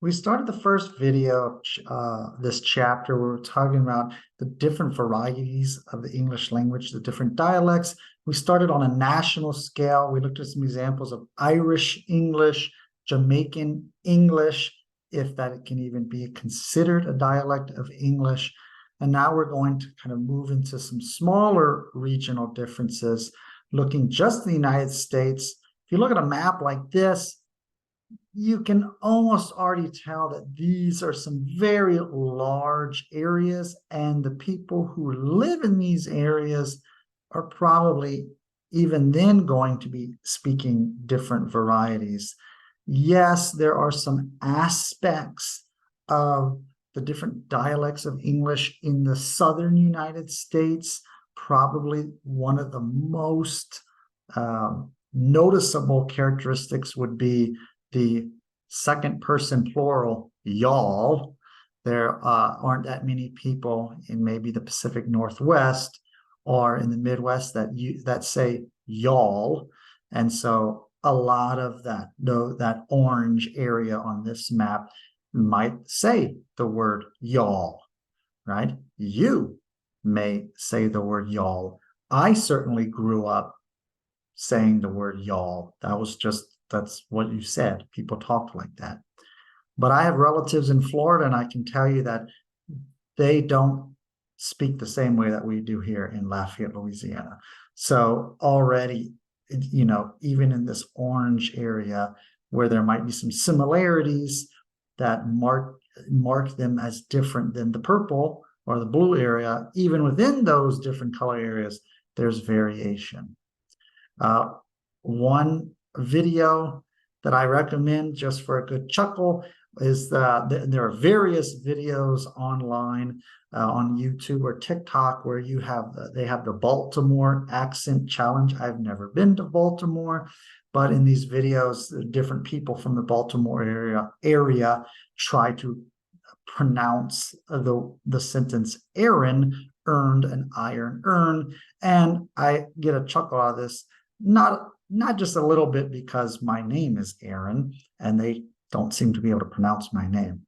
We started the first video, this chapter, where we're talking about the different varieties of the English language, the different dialects. We started on a national scale. We looked at some examples of Irish English, Jamaican English, if that can even be considered a dialect of English. And now we're going to kind of move into some smaller regional differences, looking just in the United States. If you look at a map like this, you can almost already tell that these are some very large areas, and the people who live in these areas are probably even then going to be speaking different varieties. Yes, there are some aspects of the different dialects of English in the southern United States. Probably one of the most noticeable characteristics would be the second person plural, y'all. There aren't that many people in maybe the Pacific Northwest or in the Midwest that say y'all. And so a lot of that orange area on this map might say the word y'all, right? You may say the word y'all. I certainly grew up saying the word y'all. That's what you said. People talked like that. But I have relatives in Florida, and I can tell you that they don't speak the same way that we do here in Lafayette, Louisiana. So already, even in this orange area where there might be some similarities that mark them as different than the purple or the blue area, even within those different color areas, there's variation. One video that I recommend just for a good chuckle is there are various videos online on YouTube or TikTok where they have the Baltimore accent challenge. I've never been to Baltimore, but in these videos, different people from the Baltimore area try to pronounce the sentence Aaron earned an iron urn, and I get a chuckle out of this. Not just a little bit because my name is Aaron and they don't seem to be able to pronounce my name.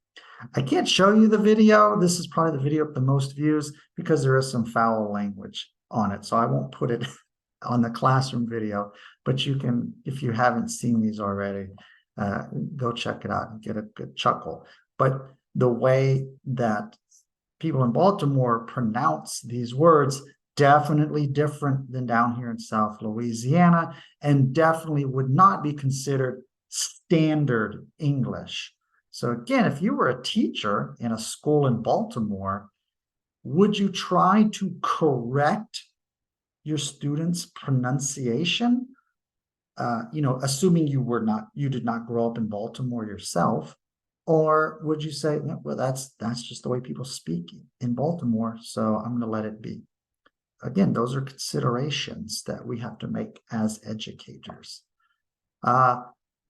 I can't show you the video. This is probably the video with the most views because there is some foul language on it. So I won't put it on the classroom video, but you can, if you haven't seen these already, go check it out and get a good chuckle. But the way that people in Baltimore pronounce these words definitely different than down here in South Louisiana, and definitely would not be considered standard English. So again, if you were a teacher in a school in Baltimore, would you try to correct your students' pronunciation? Assuming you did not grow up in Baltimore yourself, or would you say, well, that's just the way people speak in Baltimore, so I'm going to let it be? Again, those are considerations that we have to make as educators.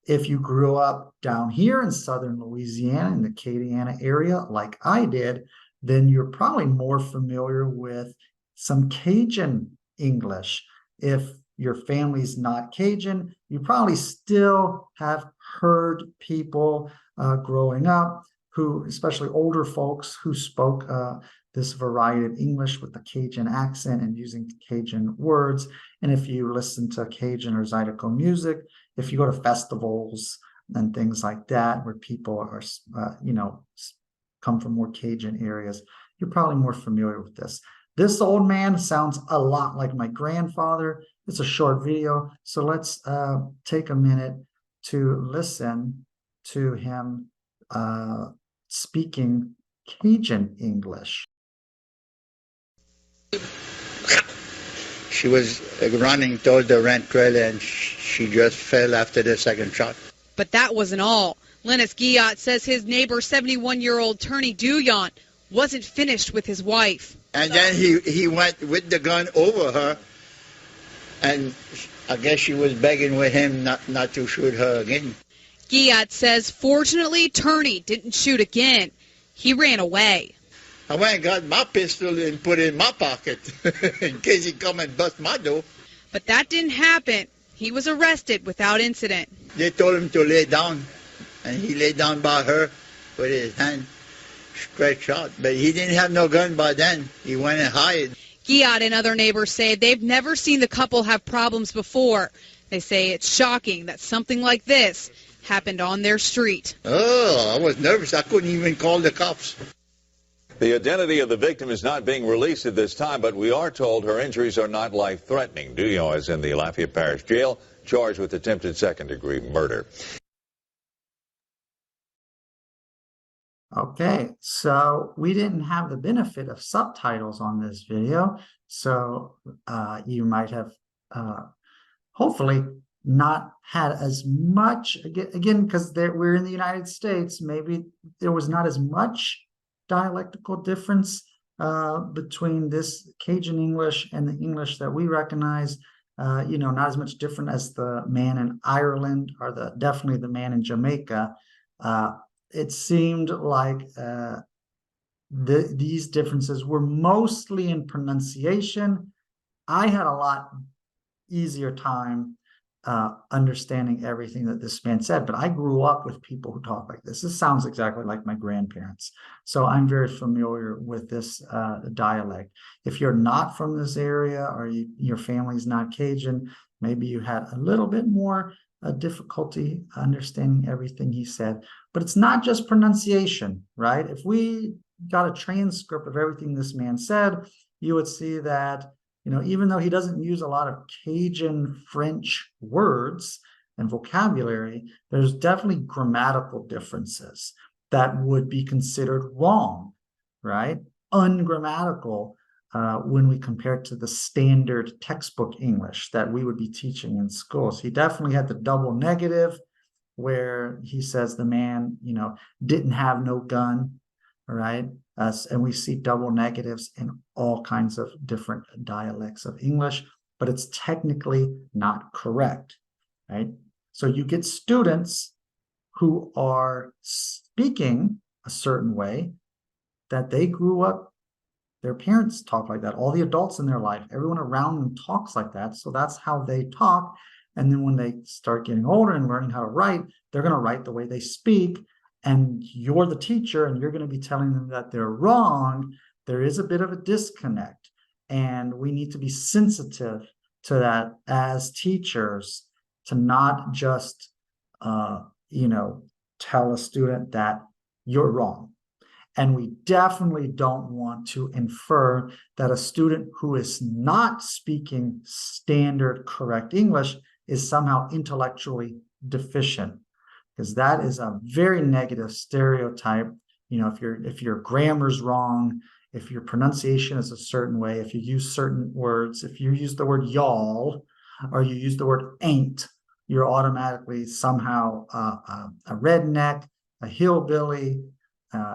If you grew up down here in southern Louisiana, in the Acadiana area, like I did, then you're probably more familiar with some Cajun English. If your family's not Cajun, you probably still have heard people growing up who, especially older folks, who spoke this variety of English with the Cajun accent and using Cajun words. And if you listen to Cajun or Zydeco music, if you go to festivals and things like that, where people are, come from more Cajun areas, you're probably more familiar with this. This old man sounds a lot like my grandfather. It's a short video, so let's take a minute to listen to him speaking Cajun English. She was running toward the rent trailer and she just fell after the second shot. But that wasn't all. Lennis Guillat says his neighbor, 71-year-old Turney Douillant, wasn't finished with his wife. And then he went with the gun over her, and I guess she was begging with him not to shoot her again. Guillat says fortunately Turney didn't shoot again. He ran away. I went and got my pistol and put it in my pocket in case he come and bust my door. But that didn't happen. He was arrested without incident. They told him to lay down, and he lay down by her, with his hand stretched out. But he didn't have no gun by then. He went and hid. Giat and other neighbors say they've never seen the couple have problems before. They say it's shocking that something like this happened on their street. Oh, I was nervous. I couldn't even call the cops. The identity of the victim is not being released at this time, but we are told her injuries are not life-threatening. Duyon is in the Lafayette Parish Jail, charged with attempted second-degree murder. Okay, so we didn't have the benefit of subtitles on this video, so you might have hopefully not had as much, again, because we're in the United States, maybe there was not as much dialectical difference between this Cajun English and the English that we recognize. Not as much different as the man in Ireland or definitely the man in Jamaica. It seemed like these differences were mostly in pronunciation. I had a lot easier time understanding everything that this man said, but I grew up with people who talk like this. This sounds exactly like my grandparents, so I'm very familiar with this dialect. If you're not from this area or your family's not Cajun, maybe you had a little bit more difficulty understanding everything he said. But it's not just pronunciation, right? If we got a transcript of everything this man said, you would see that even though he doesn't use a lot of Cajun French words and vocabulary, there's definitely grammatical differences that would be considered wrong, right? Ungrammatical when we compare it to the standard textbook English that we would be teaching in schools. He definitely had the double negative where he says the man, didn't have no gun, right? And we see double negatives in all kinds of different dialects of English, but it's technically not correct, right? So you get students who are speaking a certain way that they grew up, their parents talk like that, all the adults in their life, everyone around them talks like that, so that's how they talk. And then when they start getting older and learning how to write, they're going to write the way they speak. And you're the teacher and you're going to be telling them that they're wrong. There is a bit of a disconnect, and we need to be sensitive to that as teachers, to not just tell a student that you're wrong. And we definitely don't want to infer that a student who is not speaking standard correct English is somehow intellectually deficient, because that is a very negative stereotype. If your grammar's wrong, if your pronunciation is a certain way, if you use certain words, if you use the word y'all or you use the word ain't, you're automatically somehow a redneck, a hillbilly,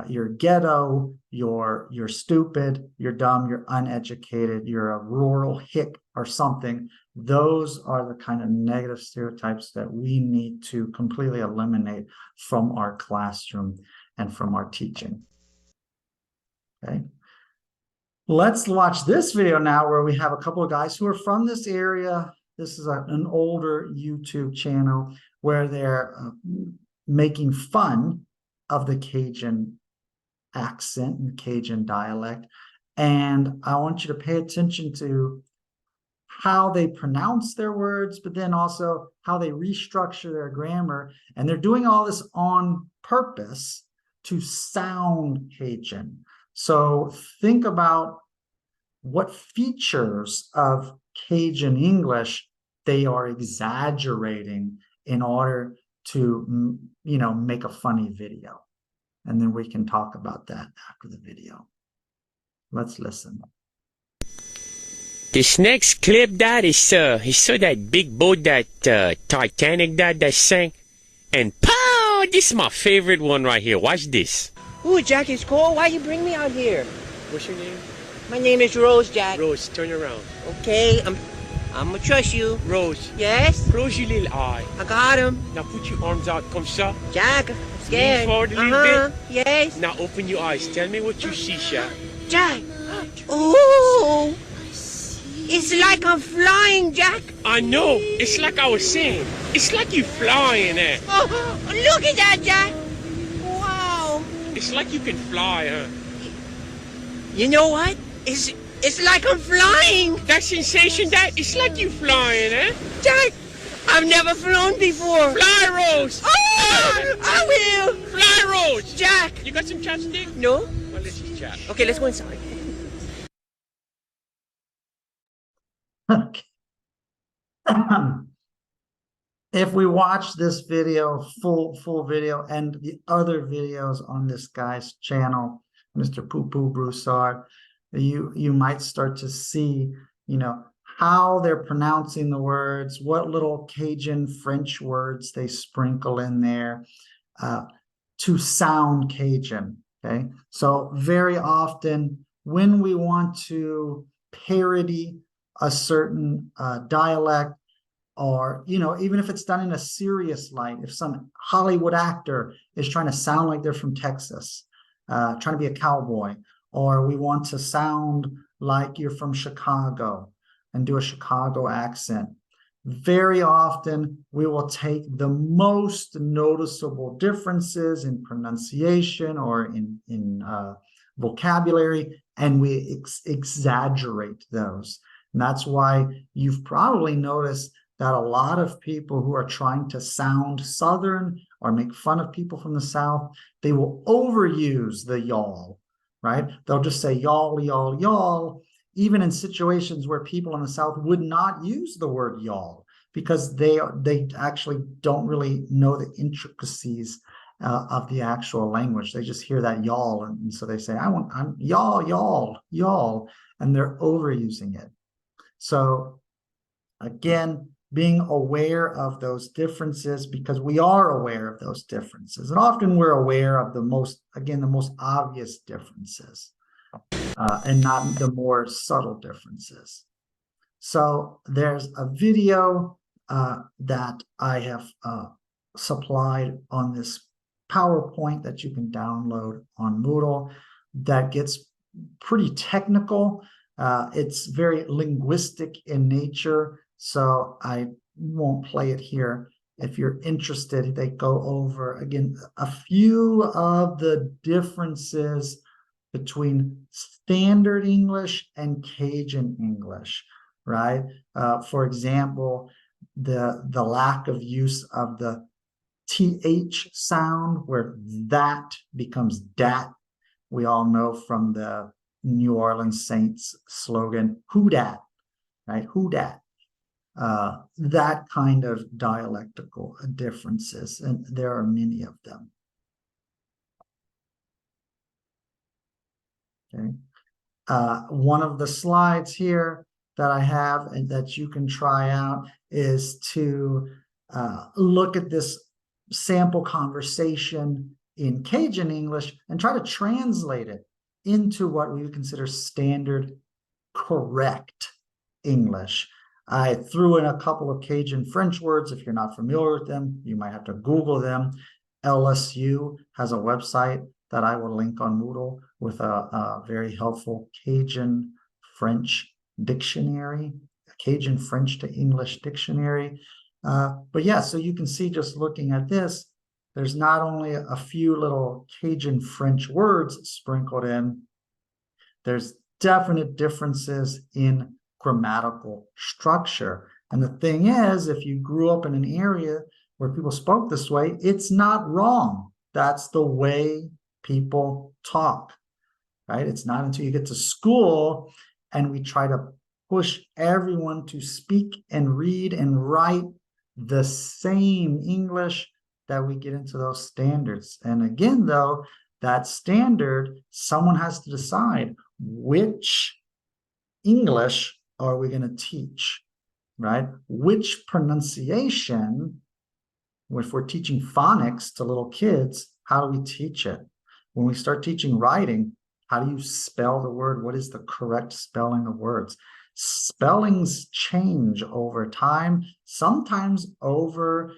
you're ghetto, you're stupid, you're dumb, you're uneducated, you're a rural hick or something. Those are the kind of negative stereotypes that we need to completely eliminate from our classroom and from our teaching. Okay. Let's watch this video now where we have a couple of guys who are from this area. This is an older YouTube channel where they're making fun of the Cajun accent and Cajun dialect. And I want you to pay attention to how they pronounce their words, but then also how they restructure their grammar. And they're doing all this on purpose to sound Cajun. So think about what features of Cajun English they are exaggerating in order to, make a funny video. And then we can talk about that after the video. Let's listen. This next clip, Dad, is that big boat that Titanic, Dad, that sank. And pow! This is my favorite one right here. Watch this. Ooh, Jack, it's cold. Why you bring me out here? What's your name? My name is Rose, Jack. Rose, turn around. Okay, I'm gonna trust you. Rose. Yes? Close your little eye. I got him. Now put your arms out, comme ça. Jack, I'm scared. Lean forward a little bit. Yes. Now open your eyes. Tell me what you see, Sha. Jack. Ooh. It's like I'm flying, Jack. I know. It's like I was saying. It's like you flying, eh? Oh, look at that, Jack. Wow. it's like you can fly, huh? You know what? It's like I'm flying. That sensation, that it's like you flying, eh? Jack, I've never flown before. Fly, Rose! Oh, I will. Fly, Rose! Jack. You got some chopstick? No? Well, let's just chat. Okay, let's go inside. If we watch this video, full video, and the other videos on this guy's channel, Mr. Poo Poo Broussard, you might start to see, how they're pronouncing the words, what little Cajun French words they sprinkle in there to sound Cajun. Okay, so very often when we want to parody a certain dialect, or even if it's done in a serious light, if some Hollywood actor is trying to sound like they're from Texas, trying to be a cowboy, or we want to sound like you're from Chicago and do a Chicago accent, very often we will take the most noticeable differences in pronunciation or in vocabulary, and we exaggerate those. And that's why you've probably noticed that a lot of people who are trying to sound Southern or make fun of people from the South, they will overuse the y'all, right? They'll just say y'all, y'all, y'all, even in situations where people in the South would not use the word y'all, because they actually don't really know the intricacies of the actual language. They just hear that y'all, and so they say, I'm y'all, y'all, y'all, and they're overusing it. So again, being aware of those differences, because we are aware of those differences. And often we're aware of the most obvious differences and not the more subtle differences. So there's a video that I have supplied on this PowerPoint that you can download on Moodle that gets pretty technical. It's very linguistic in nature, so I won't play it here. If you're interested, they go over, again, a few of the differences between standard English and Cajun English, right? For example, the lack of use of the TH sound, where that becomes dat. We all know from the New Orleans Saints slogan, who dat, right? Who dat? That kind of dialectical differences, and there are many of them. Okay. One of the slides here that I have and that you can try out is to look at this sample conversation in Cajun English and try to translate it into what we would consider standard correct English. I threw in a couple of Cajun French words. If you're not familiar with them, you might have to Google them. LSU has a website that I will link on Moodle with a very helpful Cajun French dictionary, a Cajun French to English dictionary. But yeah, so you can see, just looking at this, there's not only a few little Cajun French words sprinkled in, there's definite differences in grammatical structure. And the thing is, if you grew up in an area where people spoke this way, it's not wrong. That's the way people talk, right? It's not until you get to school and we try to push everyone to speak and read and write the same English that we get into those standards. And again, though, that standard, someone has to decide which English are we going to teach, right? Which pronunciation, if we're teaching phonics to little kids, how do we teach it? When we start teaching writing, how do you spell the word? What is the correct spelling of words? Spellings change over time, sometimes over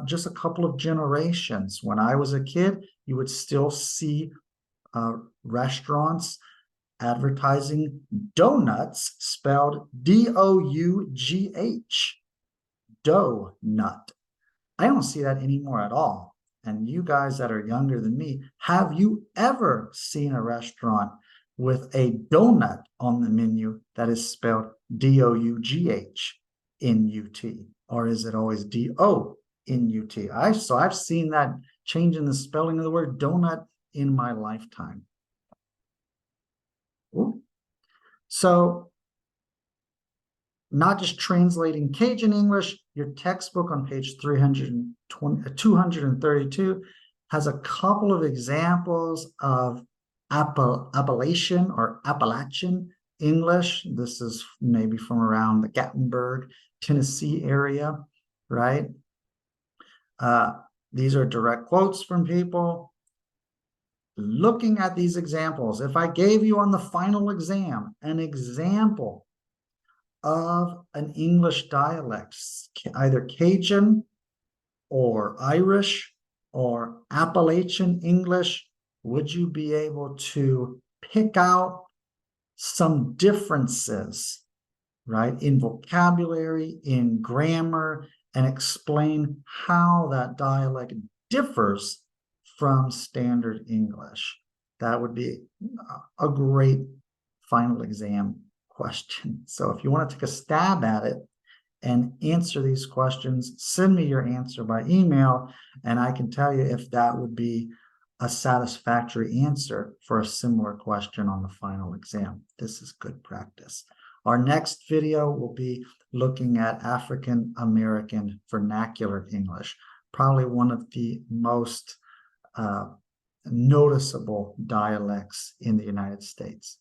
just a couple of generations. When I was a kid, you would still see restaurants advertising donuts spelled D-O-U-G-H, dough nut. I don't see that anymore at all. and you guys that are younger than me, have you ever seen a restaurant with a donut on the menu that is spelled D-O-U-G-H-N-U-T? Or is it always D-O-N-U-T? So I've seen that change in the spelling of the word donut in my lifetime. Ooh. So not just translating Cajun English, your textbook on page 232 has a couple of examples of Appalachian or Appalachian English. This is maybe from around the Gatlinburg, Tennessee area, right? These are direct quotes from people. Looking at these examples, if I gave you on the final exam an example of an English dialect, either Cajun or Irish or Appalachian English, would you be able to pick out some differences, right, in vocabulary, in grammar, and explain how that dialect differs from standard English? That would be a great final exam question. So if you want to take a stab at it and answer these questions, send me your answer by email, and I can tell you if that would be a satisfactory answer for a similar question on the final exam. This is good practice. Our next video will be looking at African American vernacular English, probably one of the most noticeable dialects in the United States.